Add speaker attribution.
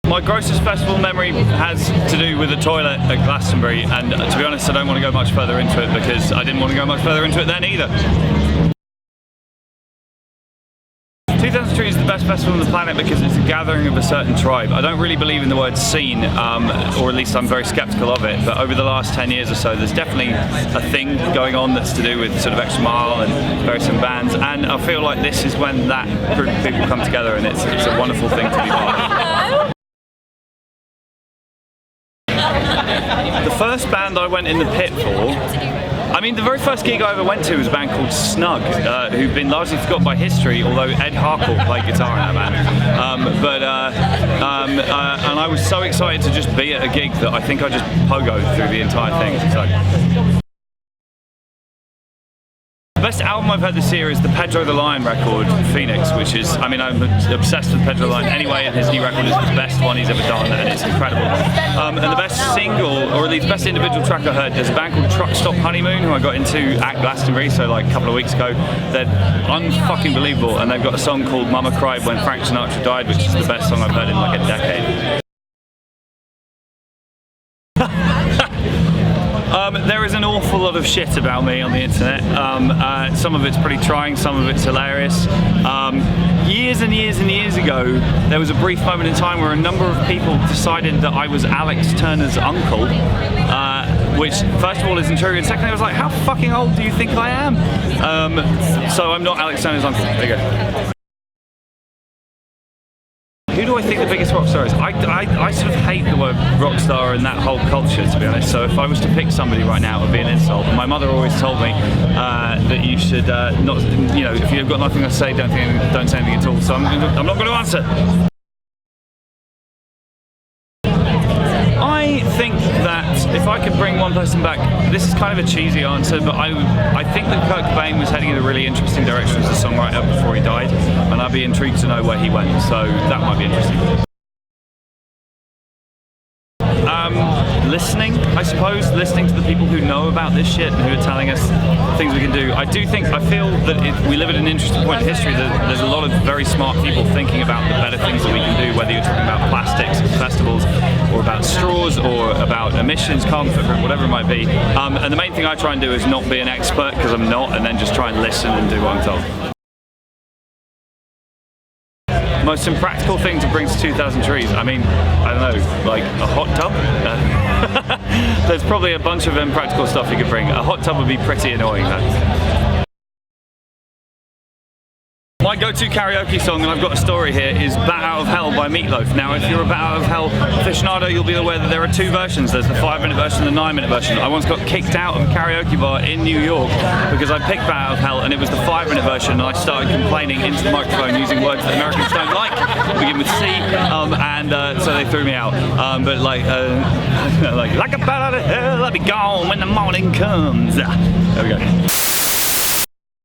Speaker 1: My grossest festival memory has to do with the toilet at Glastonbury, and to be honest, I don't want to go much further into it because I didn't want to go much further into it then either. 2000trees is the best festival on the planet because it's a gathering of a certain tribe. I don't really believe in the word scene, or at least I'm very skeptical of it, but over the last 10 years or so there's definitely a thing going on that's to do with sort of Extra Mile and various bands, and I feel like this is when that group of people come together, and it's a wonderful thing to be part of. The first band I went in the pit for, I mean, the very first gig I ever went to was a band called Snug, who've been largely forgotten by history, although Ed Harcourt played guitar in that band. And I was so excited to just be at a gig that I think I just pogoed through the entire thing. So. The best album I've heard this year is the Pedro the Lion record, Phoenix, which is, I mean, I'm obsessed with Pedro the Lion anyway, and his new record is the best one he's ever done, and it's incredible. And the best single, or at least best individual track I heard, there's a band called Truck Stop Honeymoon, who I got into at Glastonbury, so like a couple of weeks ago. They're unfucking believable, and they've got a song called Mama Cried When Frank Sinatra Died, which is the best song I've heard in like a decade. There is an awful lot of shit about me on the internet. Some of it's pretty trying, some of it's hilarious. Years and years and years ago, there was a brief moment in time where a number of people decided that I was Alex Turner's uncle, which first of all isn't true, and secondly I was like, how fucking old do you think I am? So I'm not Alex Turner's uncle. There you go. Who do I think the biggest rock star is? I sort of hate the word rock star and that whole culture, to be honest. So if I was to pick somebody right now, it would be an insult. And my mother always told me that you should not, you know, if you've got nothing to say, don't say anything at all. So I'm not going to answer. I think that if I could bring one person back, this is kind of a cheesy answer, but I think that Kurt Cobain was heading in a really interesting direction as a songwriter before he died, and I'd be intrigued to know where he went, so that might be interesting. Listening, I suppose, listening to the people who know about this shit and who are telling us things we can do. I feel that we live at an interesting point in history that there's a lot of very smart people thinking about the better things that we can do, whether you're talking about plastics at festivals, or about straws, or about emissions, carbon footprint, whatever it might be. And the main thing I try and do is not be an expert, because I'm not, and then just try and listen and do what I'm told. Most impractical thing to bring to 2000trees, I mean, I don't know, like a hot tub? There's probably a bunch of impractical stuff you could bring. A hot tub would be pretty annoying though. My go-to karaoke song, and I've got a story here, is Bat Out of Hell by Meatloaf. Now, if you're a Bat Out of Hell aficionado, you'll be aware that there are two versions. There's the 5-minute version and the 9-minute version. I once got kicked out of a karaoke bar in New York because I picked Bat Out of Hell and it was the 5-minute version, and I started complaining into the microphone using words that Americans don't like, begin with C, so they threw me out. But like a bat out of hell, I'll be gone when the morning comes. There we go.